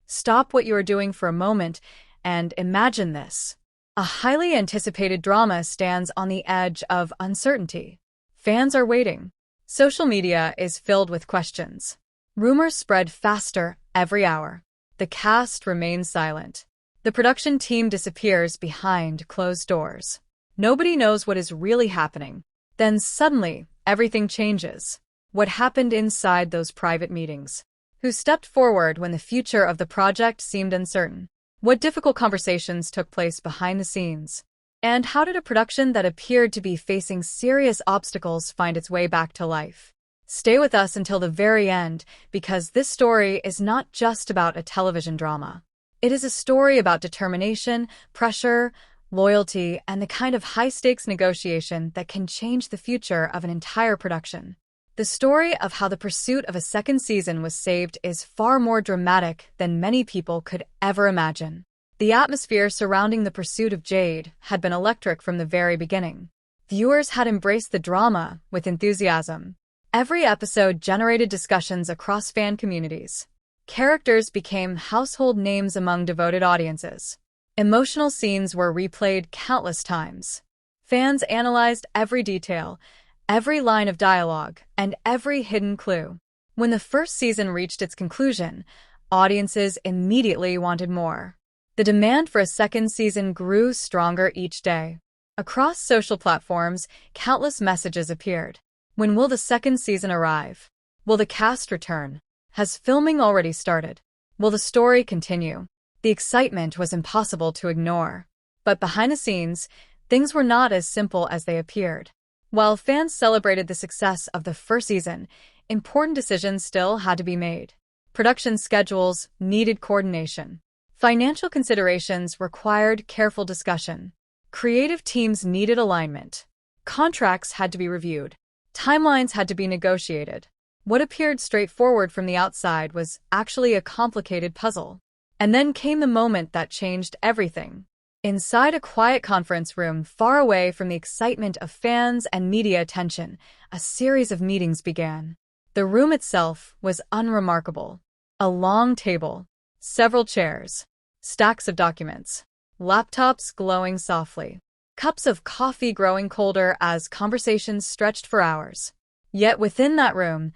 Stop what you are doing for a moment and imagine this. A highly anticipated drama stands on the edge of uncertainty. Fans are waiting. Social media is filled with questions. Rumors spread faster every hour. The cast remains silent. The production team disappears behind closed doors. Nobody knows what is really happening. Then suddenly, everything changes. What happened inside those private meetings? Who stepped forward when the future of the project seemed uncertain? What difficult conversations took place behind the scenes? And how did a production that appeared to be facing serious obstacles find its way back to life? Stay with us until the very end, because this story is not just about a television drama. It is a story about determination, pressure, loyalty, and the kind of high-stakes negotiation that can change the future of an entire production. The story of how the pursuit of a second season was saved is far more dramatic than many people could ever imagine. The atmosphere surrounding the Pursuit of Jade had been electric from the very beginning. Viewers had embraced the drama with enthusiasm. Every episode generated discussions across fan communities. Characters became household names among devoted audiences. Emotional scenes were replayed countless times. Fans analyzed every detail, every line of dialogue, and every hidden clue. When the first season reached its conclusion, audiences immediately wanted more. The demand for a second season grew stronger each day. Across social platforms, countless messages appeared. When will the second season arrive? Will the cast return? Has filming already started? Will the story continue? The excitement was impossible to ignore. But behind the scenes, things were not as simple as they appeared. While fans celebrated the success of the first season, important decisions still had to be made. Production schedules needed coordination. Financial considerations required careful discussion. Creative teams needed alignment. Contracts had to be reviewed. Timelines had to be negotiated. What appeared straightforward from the outside was actually a complicated puzzle. And then came the moment that changed everything. Inside a quiet conference room far away from the excitement of fans and media attention, a series of meetings began. The room itself was unremarkable. A long table, several chairs, stacks of documents, laptops glowing softly, cups of coffee growing colder as conversations stretched for hours. Yet within that room,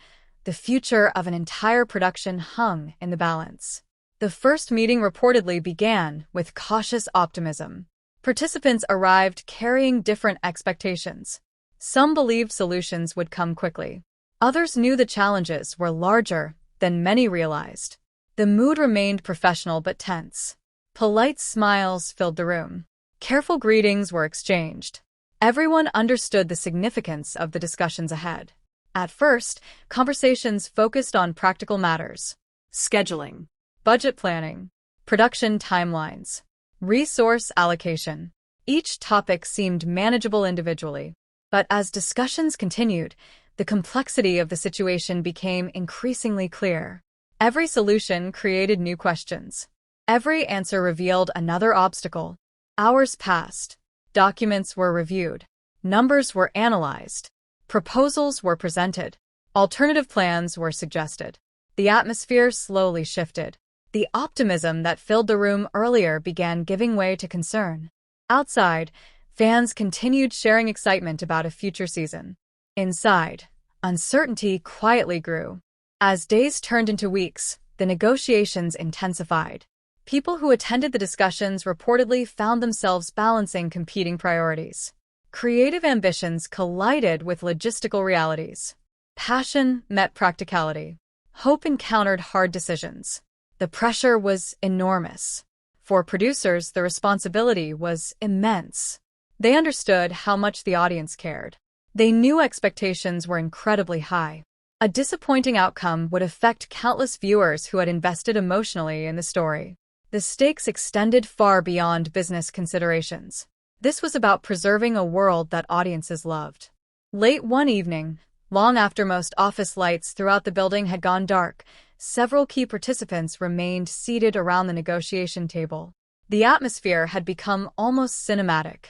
the future of an entire production hung in the balance. The first meeting reportedly began with cautious optimism. Participants arrived carrying different expectations. Some believed solutions would come quickly. Others knew the challenges were larger than many realized. The mood remained professional but tense. Polite smiles filled the room. Careful greetings were exchanged. Everyone understood the significance of the discussions ahead. At first, conversations focused on practical matters: scheduling, budget planning, production timelines, resource allocation. Each topic seemed manageable individually. But as discussions continued, the complexity of the situation became increasingly clear. Every solution created new questions. Every answer revealed another obstacle. Hours passed. Documents were reviewed. Numbers were analyzed. Proposals were presented. Alternative plans were suggested. The atmosphere slowly shifted. The optimism that filled the room earlier began giving way to concern. Outside, fans continued sharing excitement about a future season. Inside, uncertainty quietly grew. As days turned into weeks, the negotiations intensified. People who attended the discussions reportedly found themselves balancing competing priorities. Creative ambitions collided with logistical realities. Passion met practicality. Hope encountered hard decisions. The pressure was enormous. For producers, the responsibility was immense. They understood how much the audience cared. They knew expectations were incredibly high. A disappointing outcome would affect countless viewers who had invested emotionally in the story. The stakes extended far beyond business considerations. This was about preserving a world that audiences loved. Late one evening, long after most office lights throughout the building had gone dark, several key participants remained seated around the negotiation table. The atmosphere had become almost cinematic.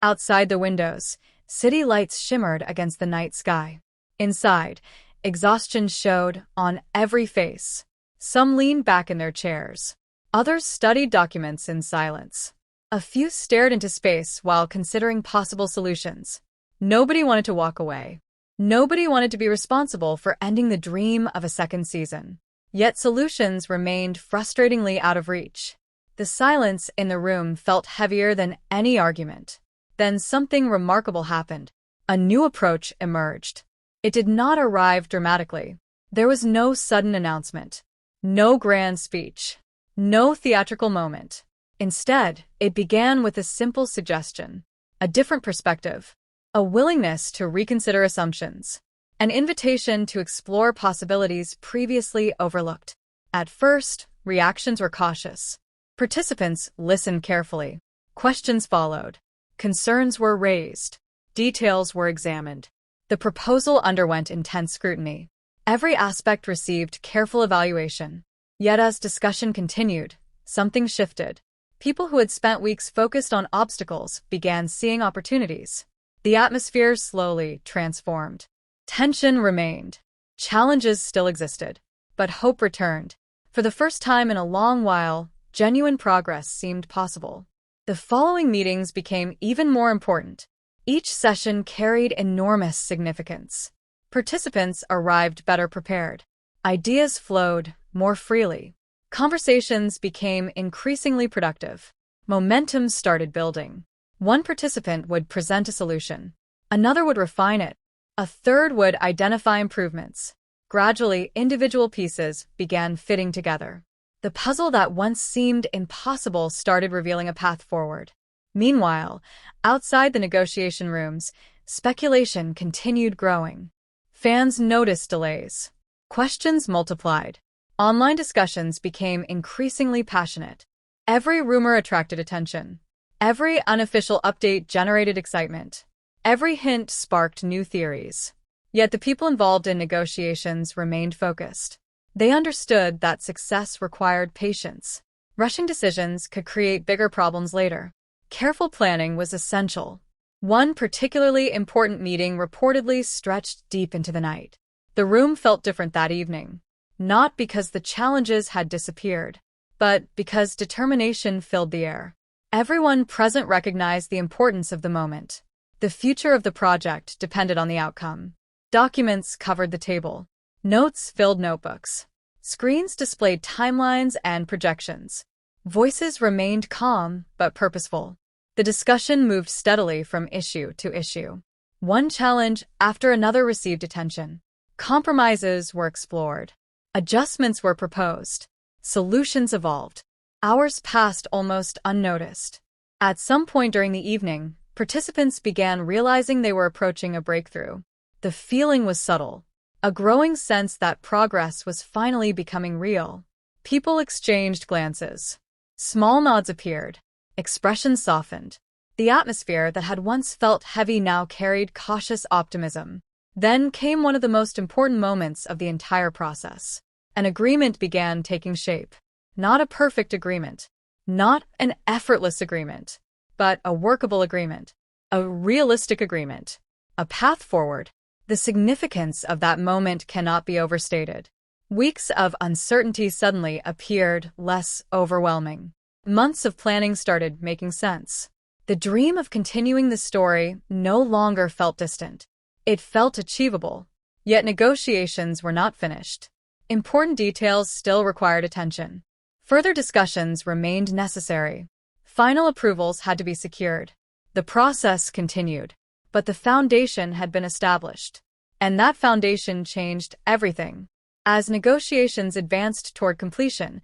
Outside the windows, city lights shimmered against the night sky. Inside, exhaustion showed on every face. Some leaned back in their chairs. Others studied documents in silence. A few stared into space while considering possible solutions. Nobody wanted to walk away. Nobody wanted to be responsible for ending the dream of a second season. Yet solutions remained frustratingly out of reach. The silence in the room felt heavier than any argument. Then something remarkable happened. A new approach emerged. It did not arrive dramatically. There was no sudden announcement, no grand speech, no theatrical moment. Instead, it began with a simple suggestion, a different perspective, a willingness to reconsider assumptions, an invitation to explore possibilities previously overlooked. At first, reactions were cautious. Participants listened carefully. Questions followed. Concerns were raised. Details were examined. The proposal underwent intense scrutiny. Every aspect received careful evaluation. Yet as discussion continued, something shifted. People who had spent weeks focused on obstacles began seeing opportunities. The atmosphere slowly transformed. Tension remained. Challenges still existed. But hope returned. For the first time in a long while, genuine progress seemed possible. The following meetings became even more important. Each session carried enormous significance. Participants arrived better prepared. Ideas flowed more freely. Conversations became increasingly productive. Momentum started building. One participant would present a solution. Another would refine it. A third would identify improvements. Gradually, individual pieces began fitting together. The puzzle that once seemed impossible started revealing a path forward. Meanwhile, outside the negotiation rooms, speculation continued growing. Fans noticed delays. Questions multiplied. Online discussions became increasingly passionate. Every rumor attracted attention. Every unofficial update generated excitement. Every hint sparked new theories. Yet the people involved in negotiations remained focused. They understood that success required patience. Rushing decisions could create bigger problems later. Careful planning was essential. One particularly important meeting reportedly stretched deep into the night. The room felt different that evening. Not because the challenges had disappeared, but because determination filled the air. Everyone present recognized the importance of the moment. The future of the project depended on the outcome. Documents covered the table. Notes filled notebooks. Screens displayed timelines and projections. Voices remained calm but purposeful. The discussion moved steadily from issue to issue. One challenge after another received attention. Compromises were explored. Adjustments were proposed. Solutions evolved. Hours passed almost unnoticed. At some point during the evening, participants began realizing they were approaching a breakthrough. The feeling was subtle, a growing sense that progress was finally becoming real. People exchanged glances. Small nods appeared. Expressions softened. The atmosphere that had once felt heavy now carried cautious optimism. Then came one of the most important moments of the entire process. An agreement began taking shape. Not a perfect agreement. Not an effortless agreement. But a workable agreement. A realistic agreement. A path forward. The significance of that moment cannot be overstated. Weeks of uncertainty suddenly appeared less overwhelming. Months of planning started making sense. The dream of continuing the story no longer felt distant. It felt achievable. Yet negotiations were not finished. Important details still required attention. Further discussions remained necessary. Final approvals had to be secured. The process continued, but the foundation had been established. And that foundation changed everything. As negotiations advanced toward completion,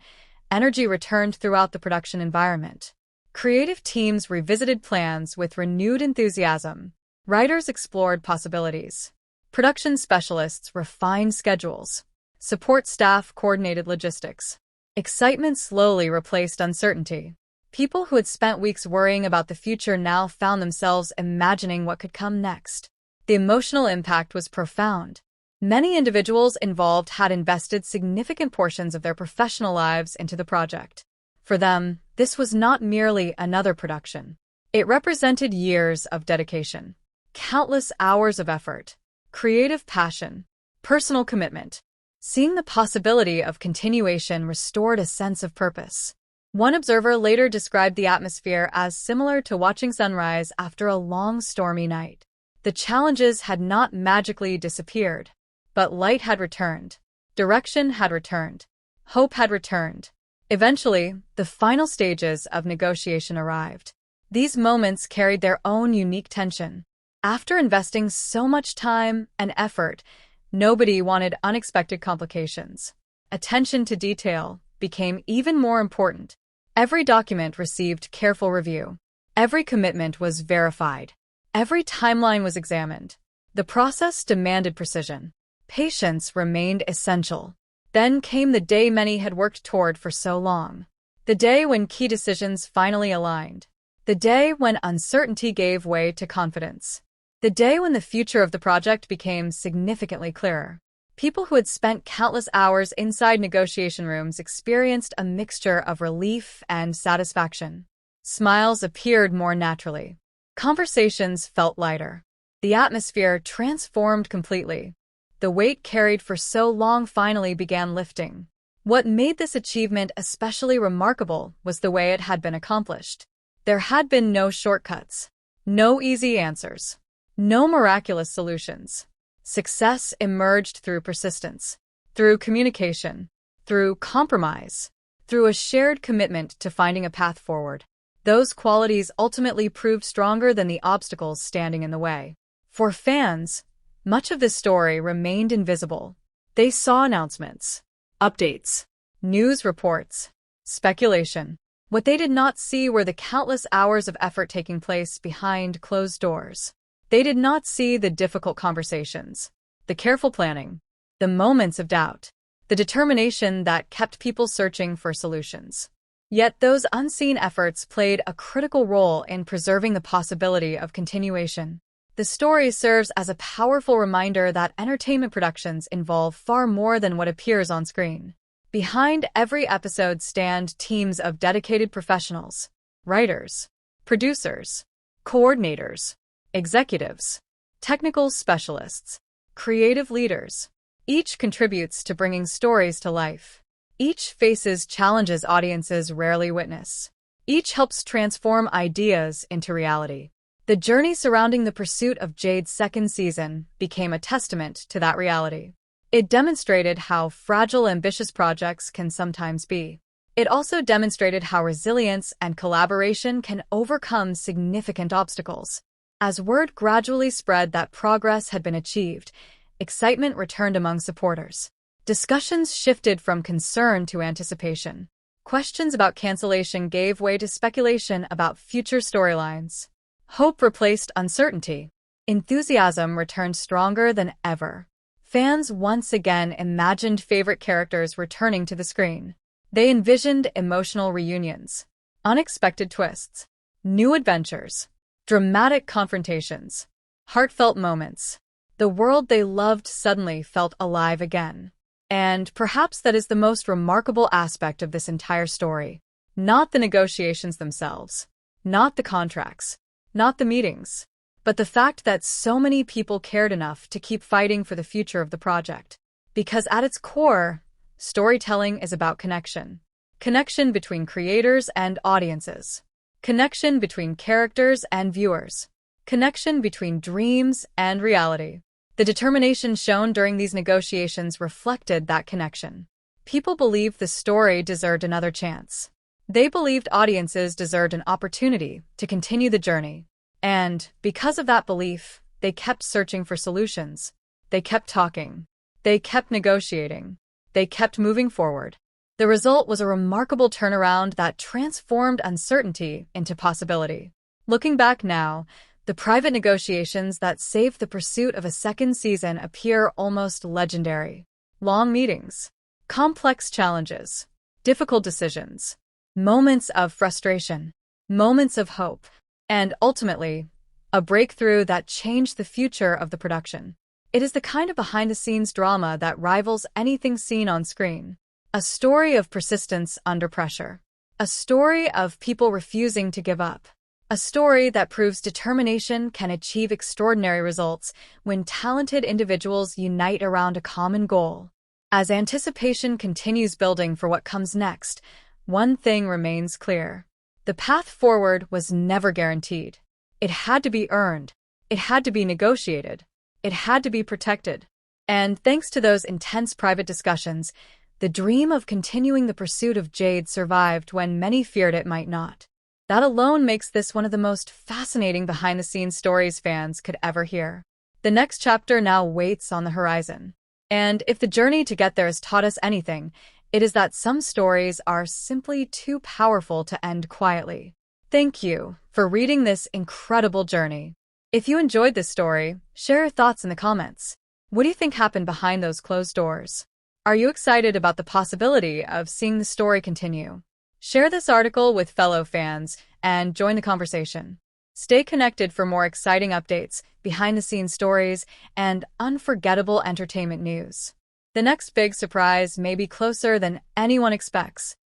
energy returned throughout the production environment. Creative teams revisited plans with renewed enthusiasm. Writers explored possibilities. Production specialists refined schedules. Support staff coordinated logistics. Excitement slowly replaced uncertainty. People who had spent weeks worrying about the future now found themselves imagining what could come next. The emotional impact was profound. Many individuals involved had invested significant portions of their professional lives into the project. For them, this was not merely another production. It represented years of dedication, countless hours of effort, creative passion, personal commitment. Seeing the possibility of continuation restored a sense of purpose. One observer later described the atmosphere as similar to watching sunrise after a long stormy night. The challenges had not magically disappeared, but light had returned, direction had returned, hope had returned. Eventually, the final stages of negotiation arrived. These moments carried their own unique tension. After investing so much time and effort, nobody wanted unexpected complications. Attention to detail became even more important. Every document received careful review. Every commitment was verified. Every timeline was examined. The process demanded precision. Patience remained essential. Then came the day many had worked toward for so long. The day when key decisions finally aligned. The day when uncertainty gave way to confidence. The day when the future of the project became significantly clearer. People who had spent countless hours inside negotiation rooms experienced a mixture of relief and satisfaction. Smiles appeared more naturally. Conversations felt lighter. The atmosphere transformed completely. The weight carried for so long finally began lifting. What made this achievement especially remarkable was the way it had been accomplished. There had been no shortcuts, no easy answers, no miraculous solutions. Success emerged through persistence, through communication, through compromise, through a shared commitment to finding a path forward. Those qualities ultimately proved stronger than the obstacles standing in the way. For fans, much of this story remained invisible. They saw announcements, updates, news reports, speculation. What they did not see were the countless hours of effort taking place behind closed doors. They did not see the difficult conversations, the careful planning, the moments of doubt, the determination that kept people searching for solutions. Yet those unseen efforts played a critical role in preserving the possibility of continuation. The story serves as a powerful reminder that entertainment productions involve far more than what appears on screen. Behind every episode stand teams of dedicated professionals, writers, producers, coordinators, executives, technical specialists, creative leaders. Each contributes to bringing stories to life. Each faces challenges audiences rarely witness. Each helps transform ideas into reality. The journey surrounding the Pursuit of Jade's second season became a testament to that reality. It demonstrated how fragile ambitious projects can sometimes be. It also demonstrated how resilience and collaboration can overcome significant obstacles. As word gradually spread that progress had been achieved, excitement returned among supporters. Discussions shifted from concern to anticipation. Questions about cancellation gave way to speculation about future storylines. Hope replaced uncertainty. Enthusiasm returned stronger than ever. Fans once again imagined favorite characters returning to the screen. They envisioned emotional reunions, unexpected twists, new adventures, dramatic confrontations, heartfelt moments. The world they loved suddenly felt alive again. And perhaps that is the most remarkable aspect of this entire story. Not the negotiations themselves, not the contracts, not the meetings, but the fact that so many people cared enough to keep fighting for the future of the project. Because at its core, storytelling is about connection. Connection between creators and audiences. Connection between characters and viewers. Connection between dreams and reality. The determination shown during these negotiations reflected that connection. People believed the story deserved another chance. They believed audiences deserved an opportunity to continue the journey. And, because of that belief, they kept searching for solutions. They kept talking. They kept negotiating. They kept moving forward. The result was a remarkable turnaround that transformed uncertainty into possibility. Looking back now, the private negotiations that saved the pursuit of a second season appear almost legendary. Long meetings, complex challenges, difficult decisions, moments of frustration, moments of hope, and ultimately, a breakthrough that changed the future of the production. It is the kind of behind-the-scenes drama that rivals anything seen on screen. A story of persistence under pressure. A story of people refusing to give up. A story that proves determination can achieve extraordinary results when talented individuals unite around a common goal. As anticipation continues building for what comes next, one thing remains clear. The path forward was never guaranteed. It had to be earned. It had to be negotiated. It had to be protected. And thanks to those intense private discussions, the dream of continuing the pursuit of Jade survived when many feared it might not. That alone makes this one of the most fascinating behind-the-scenes stories fans could ever hear. The next chapter now waits on the horizon. And if the journey to get there has taught us anything, it is that some stories are simply too powerful to end quietly. Thank you for reading this incredible journey. If you enjoyed this story, share your thoughts in the comments. What do you think happened behind those closed doors? Are you excited about the possibility of seeing the story continue? Share this article with fellow fans and join the conversation. Stay connected for more exciting updates, behind-the-scenes stories, and unforgettable entertainment news. The next big surprise may be closer than anyone expects.